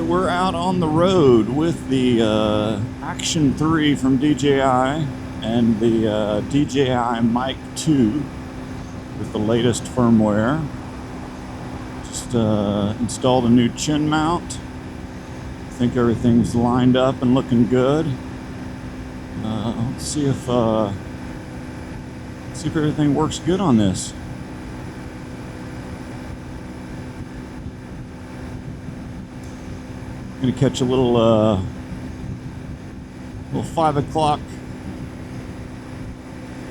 Alright, we're out on the road with the Action 3 from DJI and the DJI Mic 2 with the latest firmware. Just installed a new chin mount. I think everything's lined up and looking good. Let's see if everything works good on this. Gonna catch a little 5 o'clock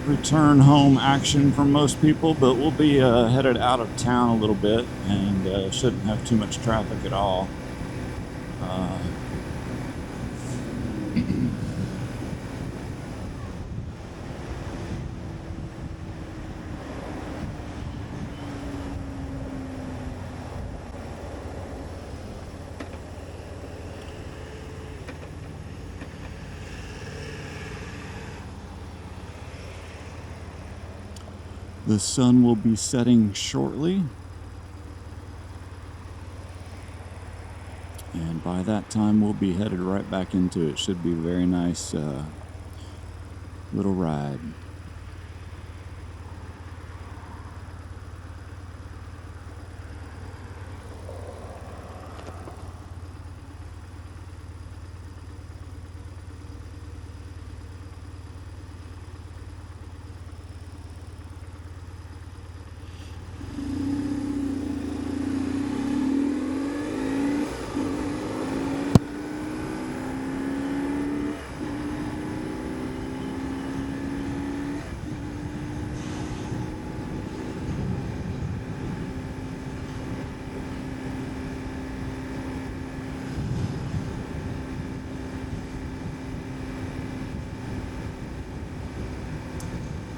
return home action for most people, but we'll be headed out of town a little bit and shouldn't have too much traffic at all. The sun will be setting shortly, and by that time we'll be headed right back into it. Should be a very nice little ride.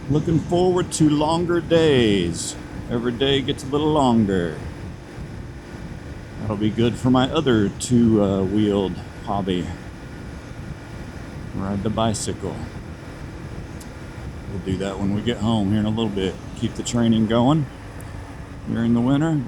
Looking forward to longer days. Every day gets a little longer. That'll be good for my other two-wheeled hobby. Ride the bicycle. We'll do that when we get home here in a little bit. Keep the training going during the winter.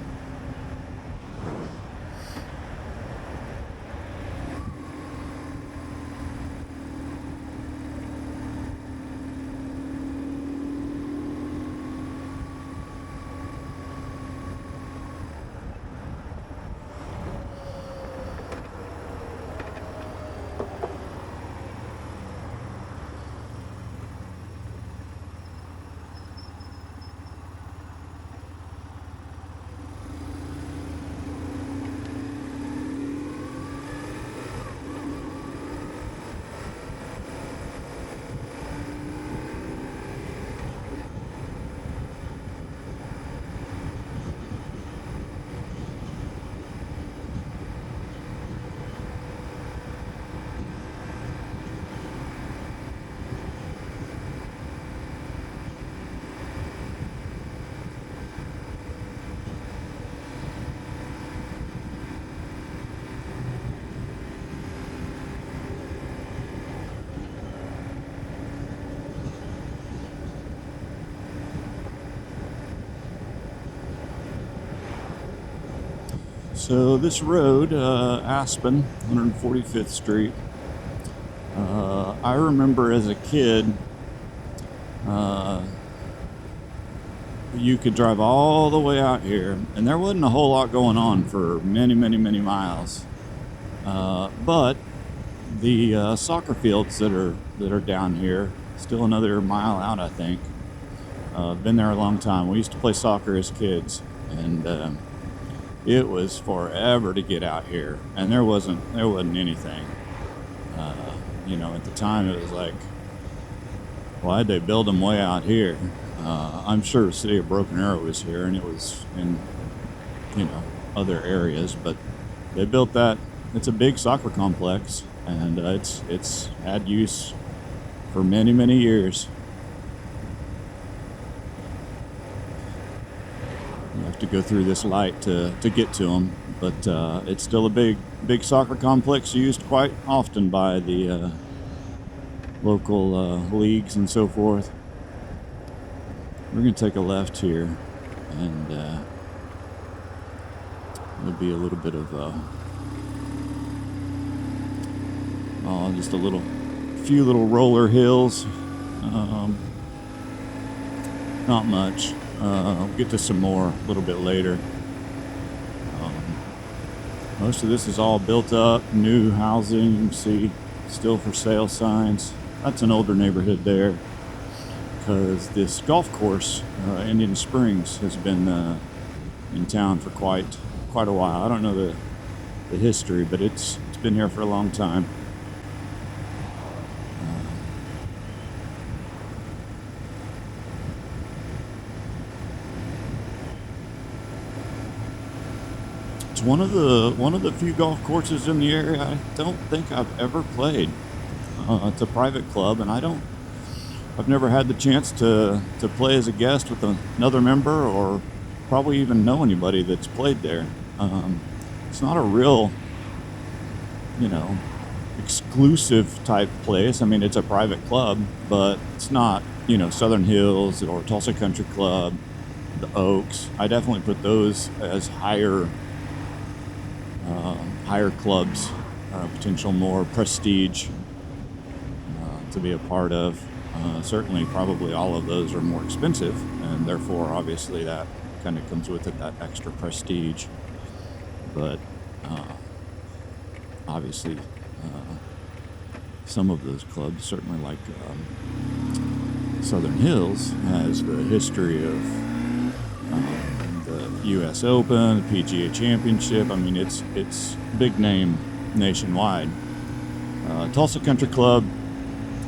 So this road, Aspen, 145th Street, I remember as a kid, you could drive all the way out here, and there wasn't a whole lot going on for many, many, many miles. But the soccer fields that are down here, still another mile out, I think. Been there a long time. We used to play soccer as kids, and it was forever to get out here, and there wasn't anything. At the time it was like, why'd they build them way out here? I'm sure the city of Broken Arrow was here, and it was in other areas, but they built that. It's a big soccer complex, and it's had use for many, many years. You have to go through this light to get to them, but it's still a big soccer complex used quite often by the local leagues and so forth. We're going to take a left here, and there'll be a little bit of Just few little roller hills. Not much. I'll get to some more a little bit later. Most of this is all built up, new housing. You can see still for sale signs. That's an older neighborhood there, because this golf course, Indian Springs, has been in town for quite a while. I don't know the history, but it's been here for a long time. It's one of the few golf courses in the area I don't think I've ever played. It's a private club, and I've never had the chance to play as a guest with another member, or probably even know anybody that's played there. It's not a real, exclusive type place. I mean, it's a private club, but it's not, Southern Hills or Tulsa Country Club, the Oaks. I definitely put those as higher clubs, potential more prestige to be a part of. Certainly, probably all of those are more expensive, and therefore, obviously, that kind of comes with it, that extra prestige. But obviously, some of those clubs, certainly like Southern Hills, has the history of the U.S. Open, the PGA Championship. I mean, it's big name nationwide. Tulsa Country Club,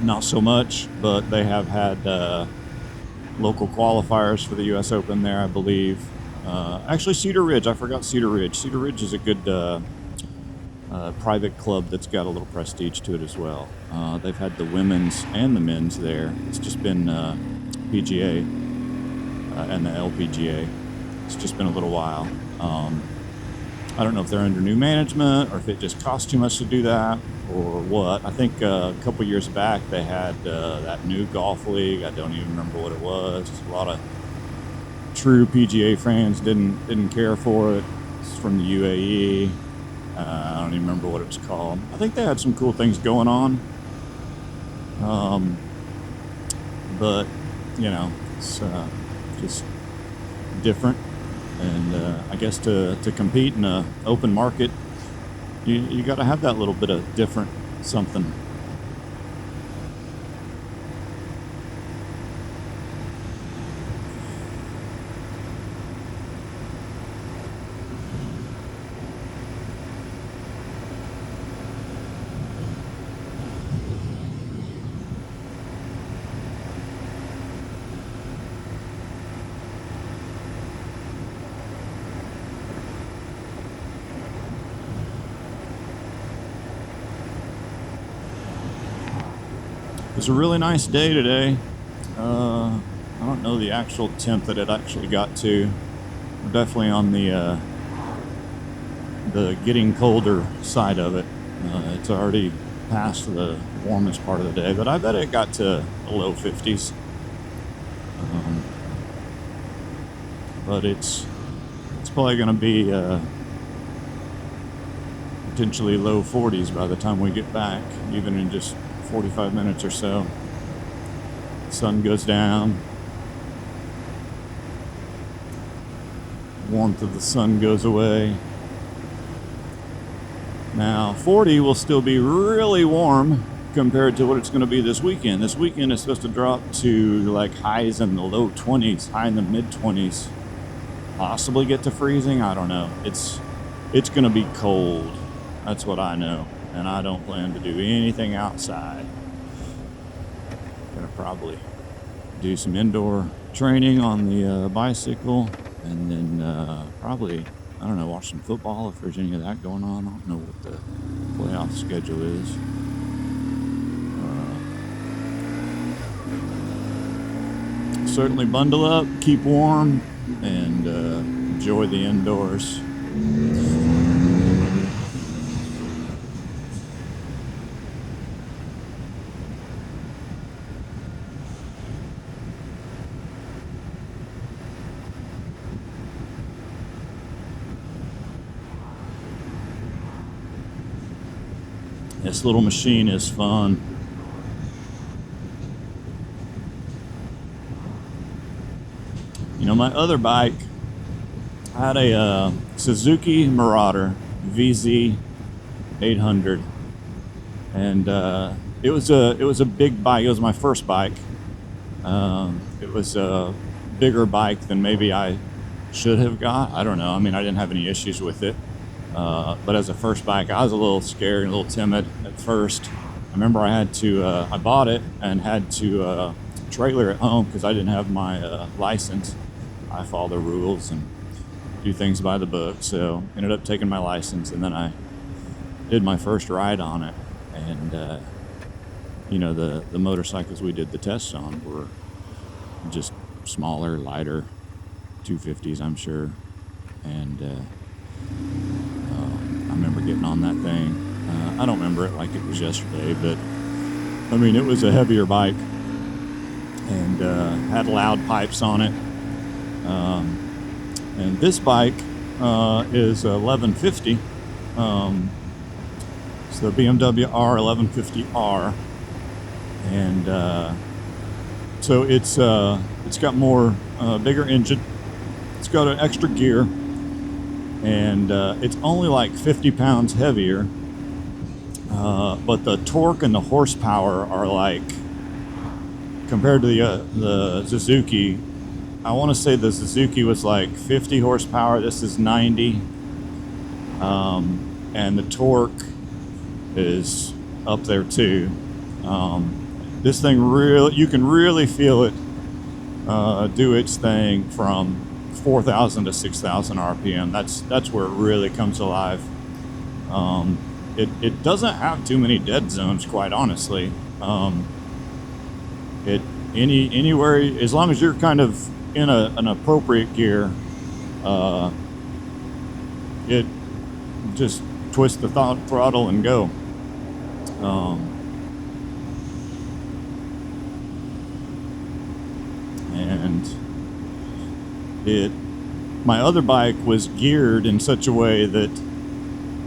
not so much, but they have had local qualifiers for the U.S. Open there, I believe. Actually, Cedar Ridge. I forgot Cedar Ridge. Cedar Ridge is a good private club that's got a little prestige to it as well. They've had the women's and the men's there. It's just been PGA and the LPGA. It's just been a little while. I don't know if they're under new management, or if it just costs too much to do that, or what. I think a couple years back they had that new golf league. I don't even remember what it was. A lot of true PGA fans didn't care for it. It's from the UAE. I don't even remember what it was called. I think they had some cool things going on. But it's just different. And I guess to compete in an open market, you got to have that little bit of different something. It's a really nice day today. I don't know the actual temp that it actually got to. We're definitely on the getting colder side of it. It's already past the warmest part of the day, but I bet it got to the low 50s. But it's probably going to be potentially low 40s by the time we get back, even in just 45 minutes or so. The sun goes down. Warmth of the sun goes away. Now, 40 will still be really warm compared to what it's going to be this weekend. This weekend is supposed to drop to like highs in the low 20s, high in the mid 20s. Possibly get to freezing. I don't know. It's going to be cold. That's what I know. And I don't plan to do anything outside. Gonna probably do some indoor training on the bicycle, and then probably, I don't know, watch some football if there's any of that going on. I don't know what the playoff schedule is. Certainly bundle up, keep warm, and enjoy the indoors. This little machine is fun. You know, my other bike, I had a Suzuki Marauder VZ 800, and it was a big bike. It was my first bike. It was a bigger bike than maybe I should have got. I don't know. I mean, I didn't have any issues with it, but as a first bike, I was a little scared and a little timid at first. I remember I had to I bought it and had to trailer it home because I didn't have my license. I follow the rules and do things by the book, so ended up taking my license, and then I did my first ride on it. And you know, the motorcycles we did the tests on were just smaller, lighter 250s, I'm sure. And I remember getting on that thing. I don't remember it like it was yesterday, but I mean, it was a heavier bike and had loud pipes on it. And this bike is 1150. It's the BMW R1150R, and so it's got more bigger engine. It's got an extra gear, and it's only like 50 pounds heavier. But the torque and the horsepower are like, compared to the Suzuki, I want to say the Suzuki was like 50 horsepower. This is 90. And the torque is up there too. This thing really, you can really feel it do its thing from 4,000 to 6,000 RPM. That's where it really comes alive. It doesn't have too many dead zones, quite honestly. Anywhere, as long as you're kind of in an appropriate gear, it just twist the throttle and go. And my other bike was geared in such a way that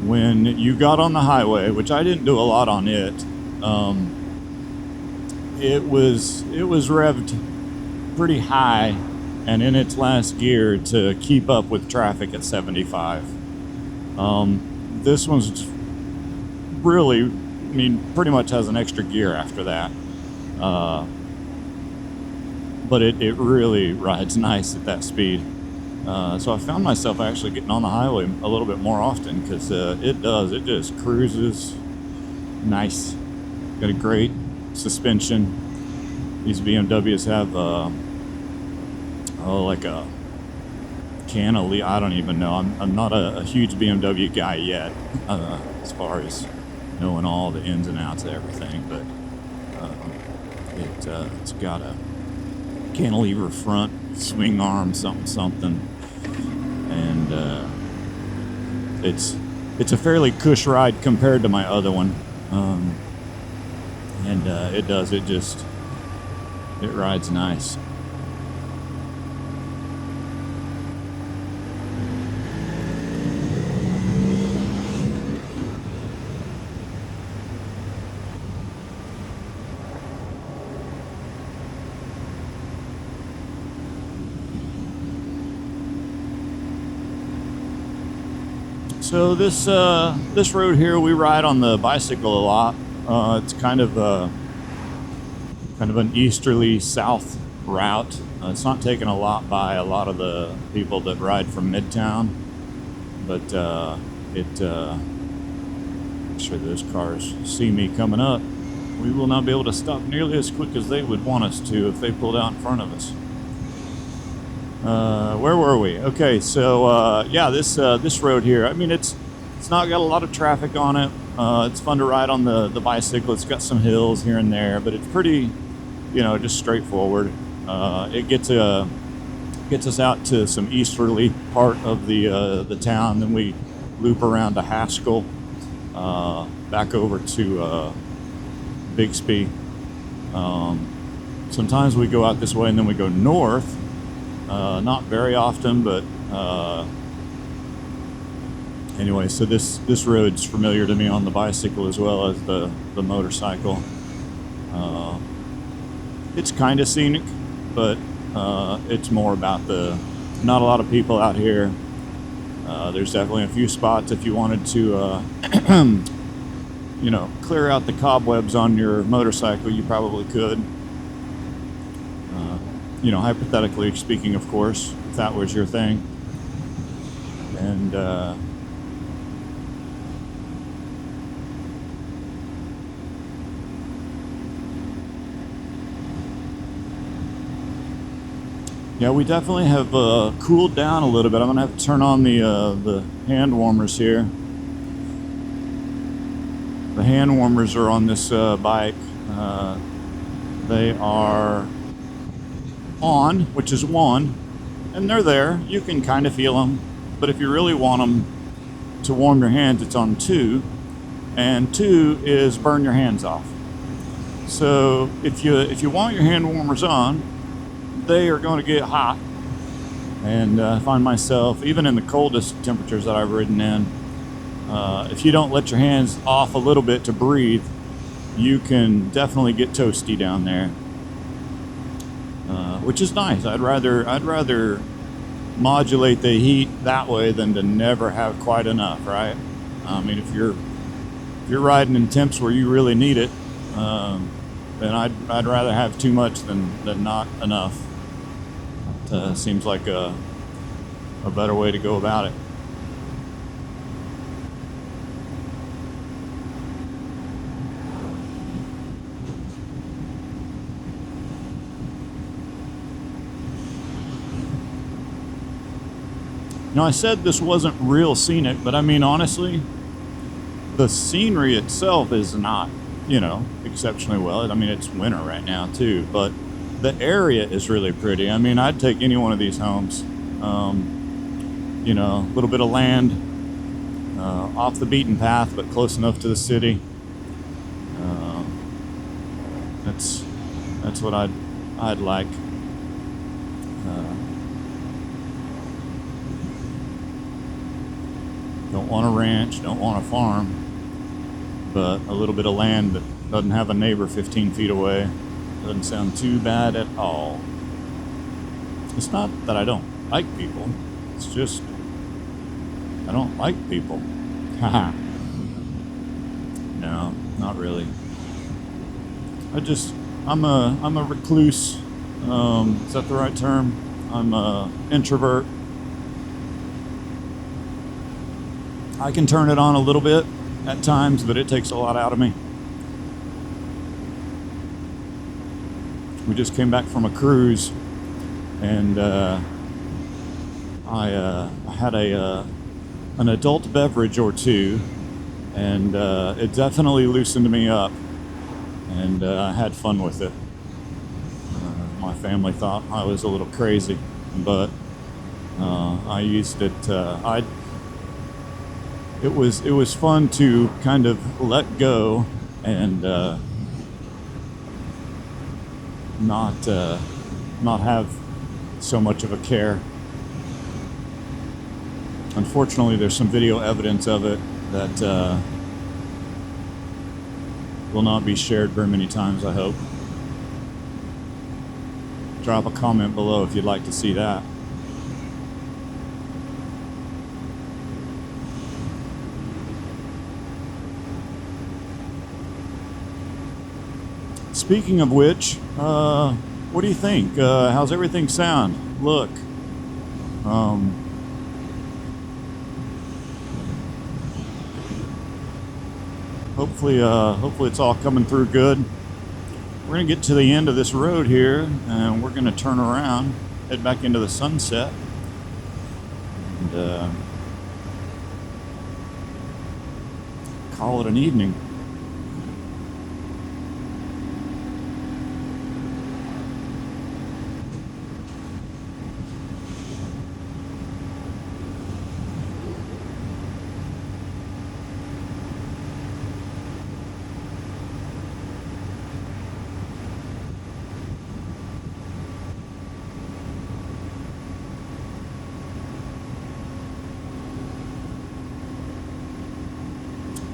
when you got on the highway, which I didn't do a lot on it, it was revved pretty high and in its last gear to keep up with traffic at 75. This one's really, I mean, pretty much has an extra gear after that. But it really rides nice at that speed. So I found myself actually getting on the highway a little bit more often because it just cruises nice. Got a great suspension. These BMWs have like a cantilever. I don't even know. I'm not a huge BMW guy yet, as far as knowing all the ins and outs of everything. But it's got a cantilever front, swing arm, something, and it's a fairly cush ride compared to my other one, and it rides nice. So this road here, we ride on the bicycle a lot. It's kind of an easterly south route. It's not taken a lot by a lot of the people that ride from Midtown, but I'm sure those cars see me coming up. We will not be able to stop nearly as quick as they would want us to if they pulled out in front of us. Where were we? Okay, so this road here, I mean, it's not got a lot of traffic on it. It's fun to ride on the bicycle. It's got some hills here and there, but it's pretty, just straightforward. It gets us out to some easterly part of the town. Then we loop around to Haskell, back over to Bixby. Sometimes we go out this way and then we go north. Not very often, but Anyway, so this road's familiar to me on the bicycle as well as the motorcycle. It's kind of scenic, but it's more about not a lot of people out here. There's definitely a few spots if you wanted to, clear out the cobwebs on your motorcycle, you probably could. Hypothetically speaking, of course, if that was your thing. And yeah, we definitely have cooled down a little bit. I'm gonna have to turn on the hand warmers here. The hand warmers are on this bike. They are on, which is 1, and they're there. You can kind of feel them, but if you really want them to warm your hands, it's on 2, and 2 is burn your hands off. So if you want your hand warmers on, they are going to get hot, and I find myself, even in the coldest temperatures that I've ridden in, if you don't let your hands off a little bit to breathe, you can definitely get toasty down there, which is nice. I'd rather modulate the heat that way than to never have quite enough, right? I mean, if you're riding in temps where you really need it, then I'd rather have too much than not enough. Seems like a better way to go about it. I said this wasn't real scenic, but I mean, honestly, the scenery itself is not, exceptionally well. I mean, it's winter right now too, but the area is really pretty. I mean, I'd take any one of these homes. A little bit of land, off the beaten path, but close enough to the city. That's what I'd like. Don't want a ranch, don't want a farm, but a little bit of land that doesn't have a neighbor 15 feet away doesn't sound too bad at all. It's not that I don't like people, it's just I don't like people. Haha. No, not really. I'm a recluse. Is that the right term? I'm a introvert. I can turn it on a little bit at times, but it takes a lot out of me. We just came back from a cruise, and I had an adult beverage or two, and it definitely loosened me up, and I had fun with it. My family thought I was a little crazy, but I used it. It was fun to kind of let go and not have so much of a care. Unfortunately, there's some video evidence of it that will not be shared very many times, I hope. Drop a comment below if you'd like to see that. Speaking of which, what do you think? How's everything sound? Look. Hopefully it's all coming through good. We're gonna get to the end of this road here, and we're gonna turn around, head back into the sunset, and call it an evening.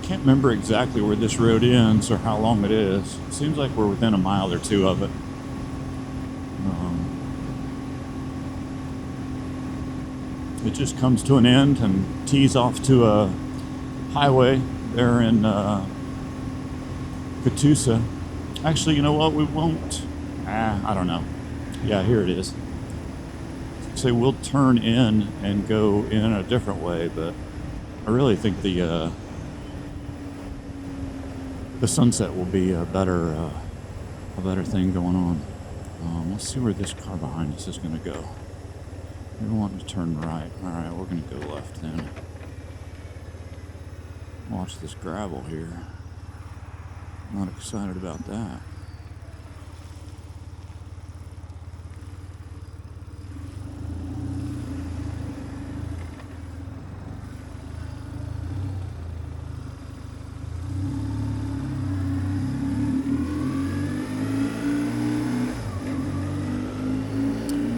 Can't remember exactly where this road ends or how long it is. It seems like we're within a mile or two of it. It just comes to an end and tees off to a highway there in Catoosa. Actually, you know what? We won't. I don't know. Yeah, here it is. So we'll turn in and go in a different way, but I really think the sunset will be a better thing going on. Let's see where this car behind us is going to go. We're wanting to turn right. All right, we're going to go left then. Watch this gravel here. Not excited about that.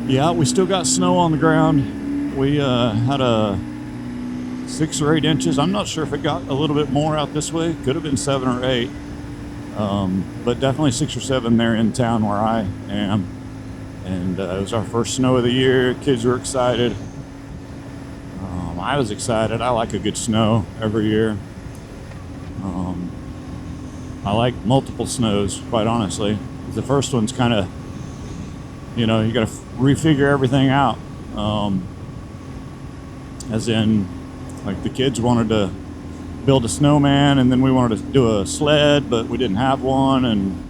Yeah, we still got snow on the ground. We had a 6 or 8 inches. I'm not sure if it got a little bit more out this way. Could have been 7 or 8. But definitely 6 or 7 there in town where I am. And it was our first snow of the year. Kids were excited. I was excited. I like a good snow every year. I like multiple snows, quite honestly. The first one's kind of, you got to refigure everything out. As in, like, the kids wanted to build a snowman, and then we wanted to do a sled, but we didn't have one. And,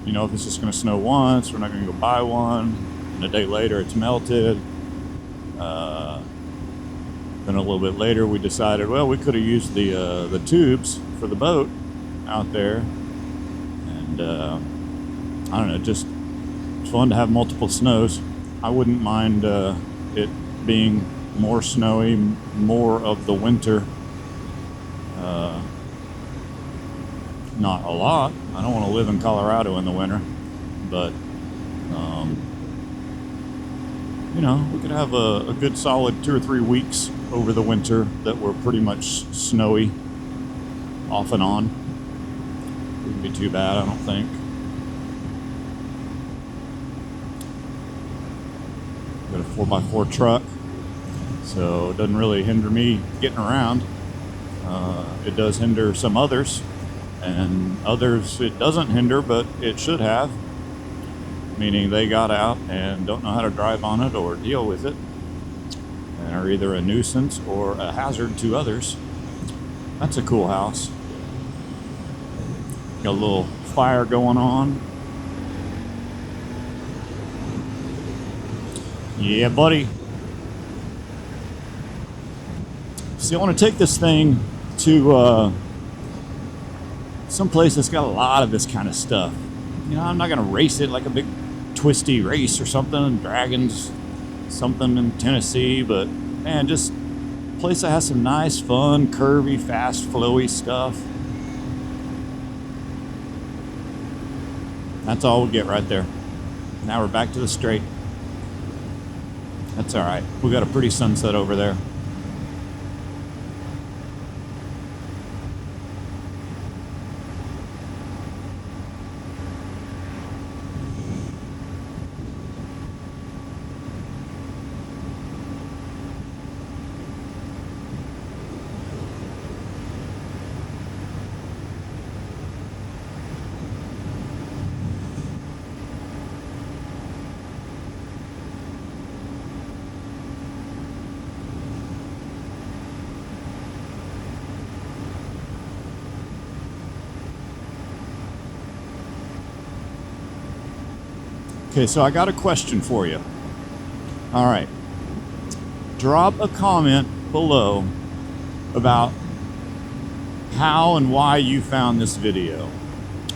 if it's just going to snow once, we're not going to go buy one. And a day later, it's melted. Then a little bit later, we decided, well, we could have used the tubes for the boat out there. And, I don't know, just it's fun to have multiple snows. I wouldn't mind it being more snowy, more of the winter. Not a lot. I don't want to live in Colorado in the winter, but we could have a good solid 2 or 3 weeks over the winter that were pretty much snowy, off and on. Wouldn't be too bad, I don't think. Got a 4x4 truck, so it doesn't really hinder me getting around. It does hinder some others, and others it doesn't hinder, but it should have. Meaning they got out and don't know how to drive on it or deal with it, and are either a nuisance or a hazard to others. That's a cool house. Got a little fire going on. Yeah, buddy. See, I want to take this thing to some place that's got a lot of this kind of stuff. I'm not going to race it like a big twisty race or something, Dragons, something in Tennessee, but man, just a place that has some nice, fun, curvy, fast, flowy stuff. That's all we get right there. Now we're back to the straight. That's all right. We got a pretty sunset over there. Okay, so I got a question for you. All right. Drop a comment below about how and why you found this video.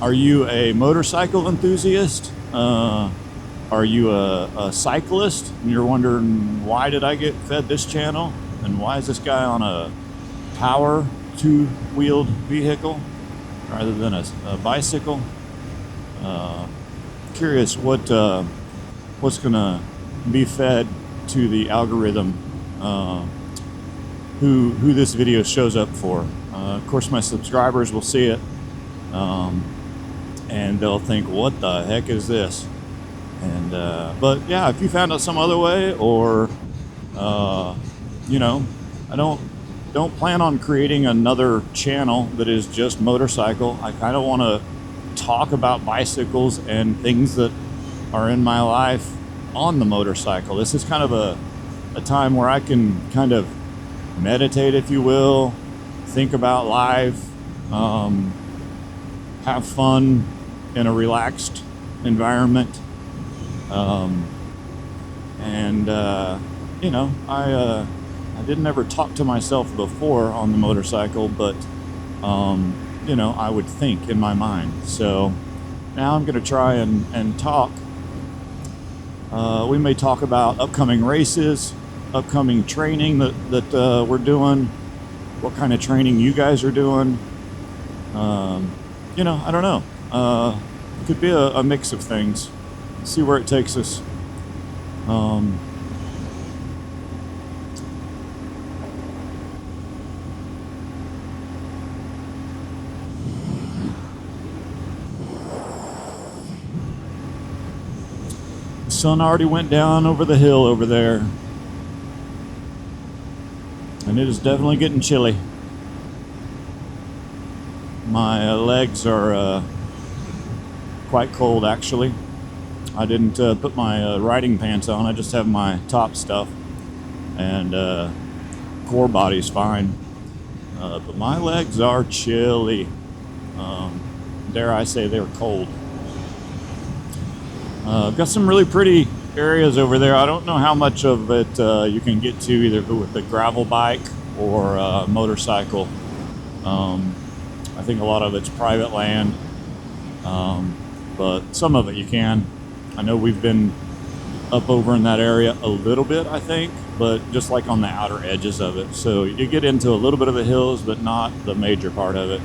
Are you a motorcycle enthusiast? Are you a cyclist and you're wondering, why did I get fed this channel? And why is this guy on a power 2-wheeled vehicle rather than a bicycle? Curious what's gonna be fed to the algorithm, who this video shows up for. Of course, my subscribers will see it, and they'll think, "What the heck is this?" And but yeah, if you found out some other way, or you know, I don't plan on creating another channel that is just motorcycle. I kind of want to talk about bicycles and things that are in my life on the motorcycle. This is kind of a time where I can kind of meditate, if you will, think about life, have fun in a relaxed environment. You know, I didn't ever talk to myself before on the motorcycle, but you know, I would think in my mind. So now I'm going to try and talk. We may talk about upcoming races, upcoming training that we're doing, what kind of training you guys are doing. You know, I don't know. It could be a mix of things. See where it takes us. The sun already went down over the hill over there, and it is definitely getting chilly. My legs are quite cold, actually. I didn't put my riding pants on. I just have my top stuff, and core body's fine. But my legs are chilly. Dare I say they're cold. Got some really pretty areas over there. I don't know how much of it you can get to either with a gravel bike or a motorcycle. I think a lot of it's private land, but some of it you can. I know we've been up over in that area a little bit, I think, but just like on the outer edges of it. So you get into a little bit of the hills, but not the major part of it.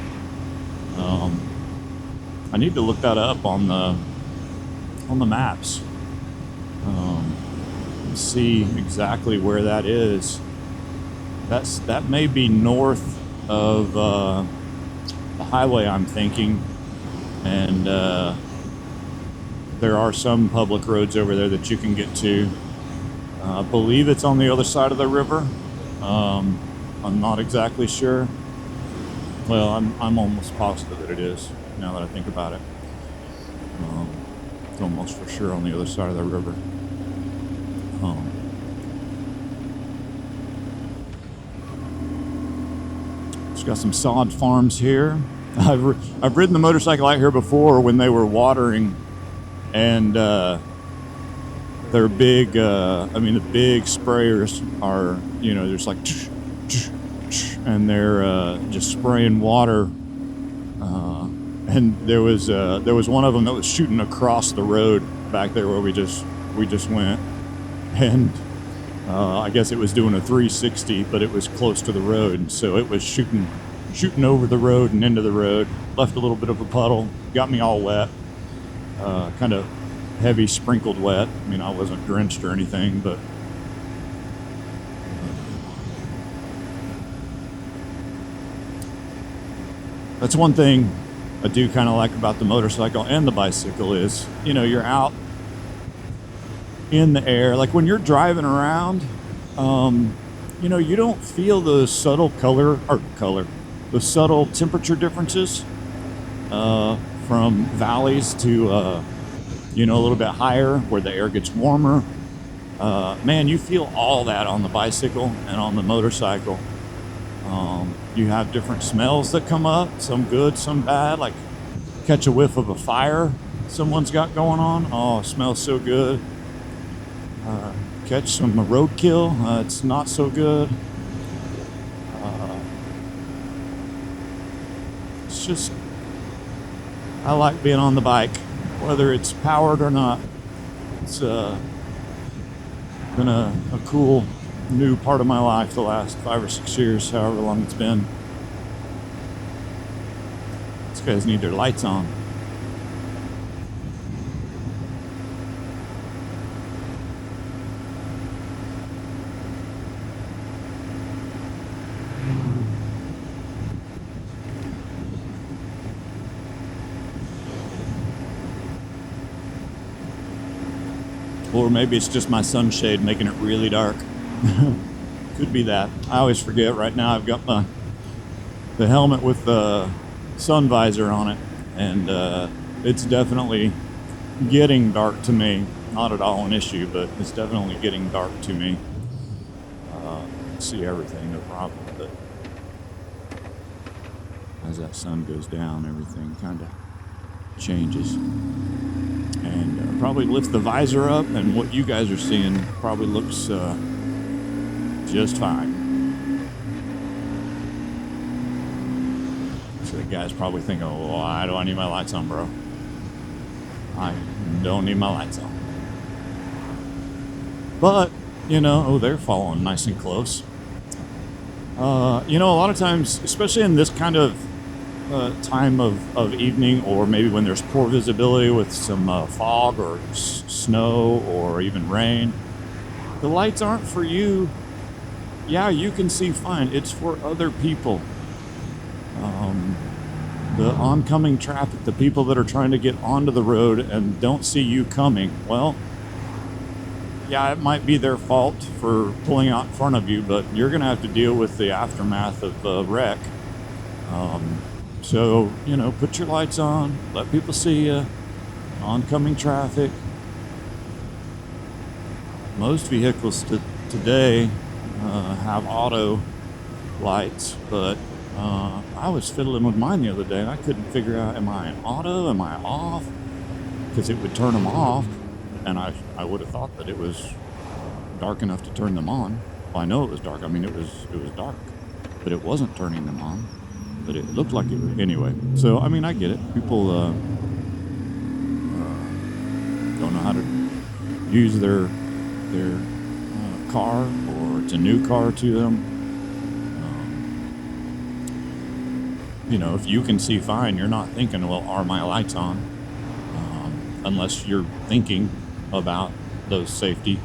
I need to look that up on the maps. See exactly where that is. That may be north of the highway, I'm thinking, and there are some public roads over there that you can get to. I believe it's on the other side of the river. I'm not exactly sure. Well, I'm almost positive that it is, now that I think about it. It's almost for sure on the other side of the river. It's got some sod farms here. I've ridden the motorcycle out here before when they were watering, and they're big. I mean, the big sprayers are, you know, there's like, and they're just spraying water. And there was one of them that was shooting across the road back there where we just went, and I guess it was doing a 360, but it was close to the road, so it was shooting over the road and into the road. Left a little bit of a puddle, got me all wet, kind of heavy sprinkled wet. I mean, I wasn't drenched or anything, but that's one thing I do kind of like about the motorcycle and the bicycle is, you know, you're out in the air. Like when you're driving around, you know, you don't feel those subtle those subtle temperature differences from valleys to, you know, a little bit higher where the air gets warmer. Man, you feel all that on the bicycle and on the motorcycle. You have different smells that come up, some good, some bad, like catch a whiff of a fire someone's got going on. Oh, it smells so good. Catch some roadkill, it's not so good. It's just, I like being on the bike, whether it's powered or not. It's been a cool new part of my life the last 5 or 6 years, however long it's been. These guys need their lights on. or maybe it's just my sunshade making it really dark. Could be that. I always forget. Right now I've got the helmet with the sun visor on it, and it's definitely getting dark to me. Not at all an issue, but it's definitely getting dark to me. See everything, no problem, but as that sun goes down, everything kind of changes. And probably lift the visor up, and what you guys are seeing probably looks just fine. So the guy's probably thinking, oh, why do I need my lights on, bro? I don't need my lights on. But, you know, oh, they're following nice and close. You know, a lot of times, especially in this kind of time of evening, or maybe when there's poor visibility with some fog or snow or even rain, the lights aren't for you. Yeah, you can see fine. It's for other people. The oncoming traffic, the people that are trying to get onto the road and don't see you coming, well, yeah, it might be their fault for pulling out in front of you, but you're going to have to deal with the aftermath of the wreck. So, you know, put your lights on, let people see you, oncoming traffic. Most vehicles today have auto lights, but I was fiddling with mine the other day and I couldn't figure out, am I in auto, am I off? Because it would turn them off, and I would have thought that it was dark enough to turn them on. Well, I know it was dark. I mean, it was dark, but it wasn't turning them on. But it looked like it would. Anyway, so, I mean, I get it. People don't know how to use their car, or it's a new car to them. You know, if you can see fine, you're not thinking, well, are my lights on? Unless you're thinking about those safety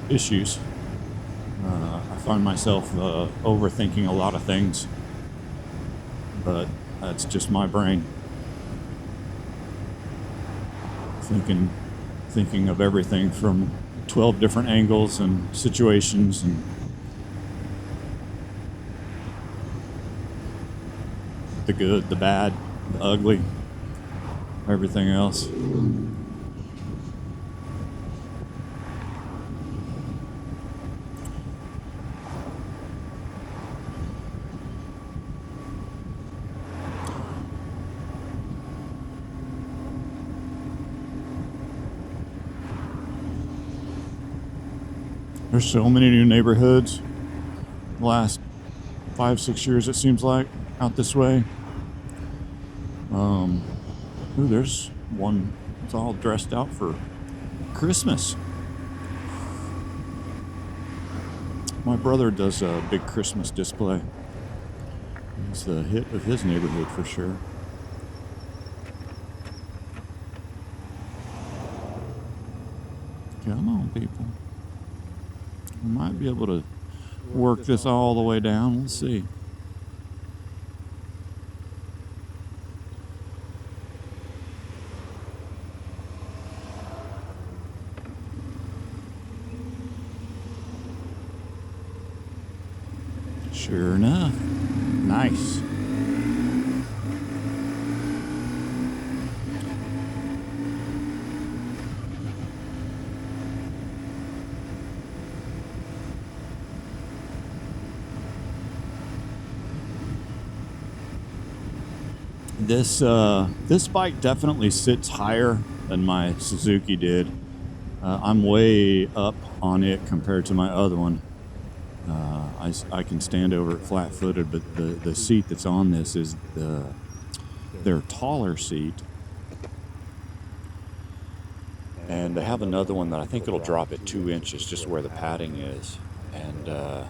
issues. I find myself overthinking a lot of things, but that's just my brain. Thinking of everything from 12 different angles and situations, and the good, the bad, the ugly, everything else. There's so many new neighborhoods the last 5-6 years, it seems like, out this way. Ooh, there's one that's all dressed out for Christmas. My brother does a big Christmas display. It's the hit of his neighborhood for sure. Come on, people. We might be able to work this all the way down. We'll see. Sure enough. Nice. This bike definitely sits higher than my Suzuki did. I'm way up on it compared to my other one. I can stand over it flat-footed, but the seat that's on this is their taller seat. And they have another one that I think it'll drop it 2 inches just where the padding is. And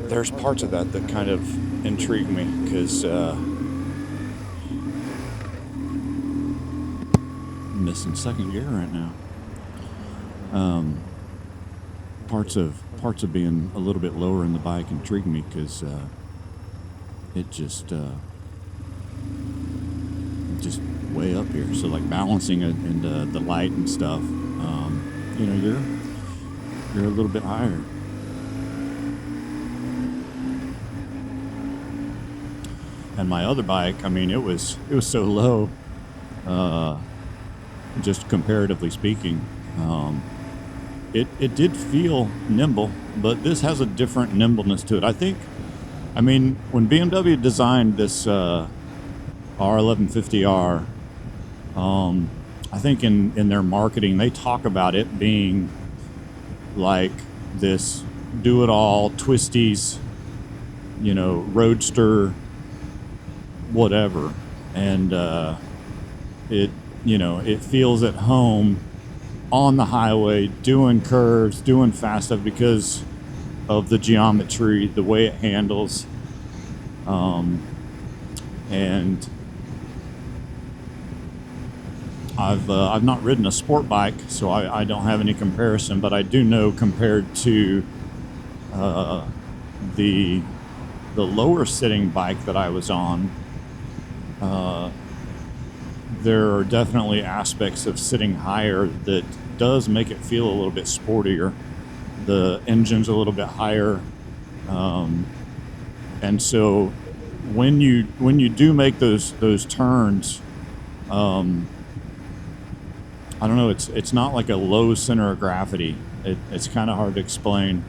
there's parts of that kind of intrigue me, because I'm missing second gear right now. Parts of being a little bit lower in the bike intrigue me, because it just way up here. So like balancing it and the light and stuff, you know, you're a little bit higher. And my other bike, I mean, it was so low, just comparatively speaking. It did feel nimble, but this has a different nimbleness to it. I mean, when BMW designed this R1150R, I think in their marketing, they talk about it being like this do-it-all, twisties, you know, roadster, whatever. And it feels at home on the highway, doing curves, doing fast stuff because of the geometry, the way it handles. And I've not ridden a sport bike, so I don't have any comparison, but I do know compared to the lower sitting bike that I was on, there are definitely aspects of sitting higher that does make it feel a little bit sportier. The engine's a little bit higher, and so when you do make those turns, I don't know. It's not like a low center of gravity. It's kind of hard to explain.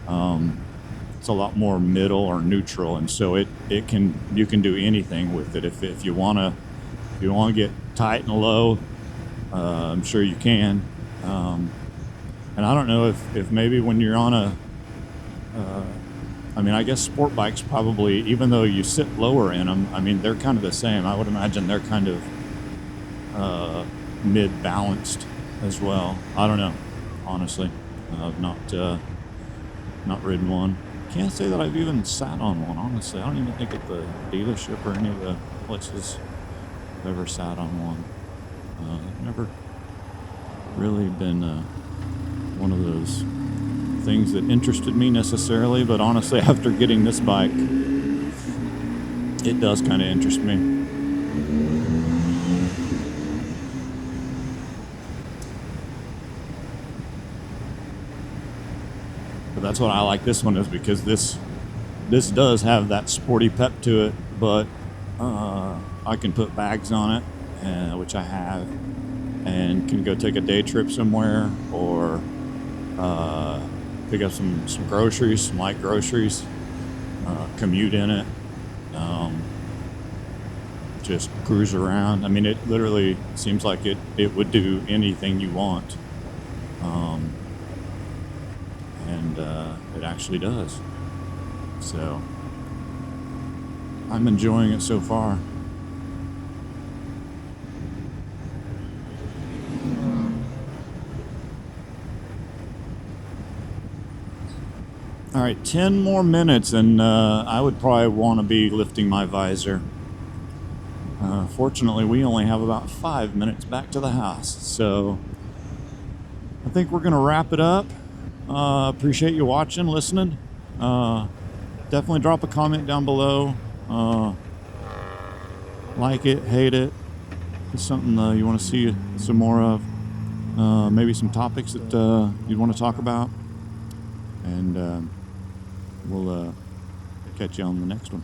It's a lot more middle or neutral, and so you can do anything with it. If you want to get tight and low, I'm sure you can. And I don't know if maybe when you're on I mean, I guess sport bikes probably, even though you sit lower in them, I mean, they're kind of the same. I would imagine they're kind of mid-balanced as well. I don't know, honestly. I've not ridden one. Can't say that I've even sat on one, honestly. I don't even think at the dealership or any of the places I've ever sat on one. Never really been one of those things that interested me necessarily, but honestly, after getting this bike, it does kind of interest me. But that's what I like this one is because this does have that sporty pep to it, but I can put bags on it, which I have, and can go take a day trip somewhere or pick up some groceries, some light groceries, commute in it, just cruise around. I mean, it literally seems like it would do anything you want, and it actually does. So I'm enjoying it so far. All right, 10 more minutes, and I would probably want to be lifting my visor. Fortunately, we only have about 5 minutes back to the house, so I think we're going to wrap it up. Appreciate you watching, listening. Definitely drop a comment down below. Like it, hate it. It's something you want to see some more of. Maybe some topics that you want to talk about. And we'll catch you on the next one.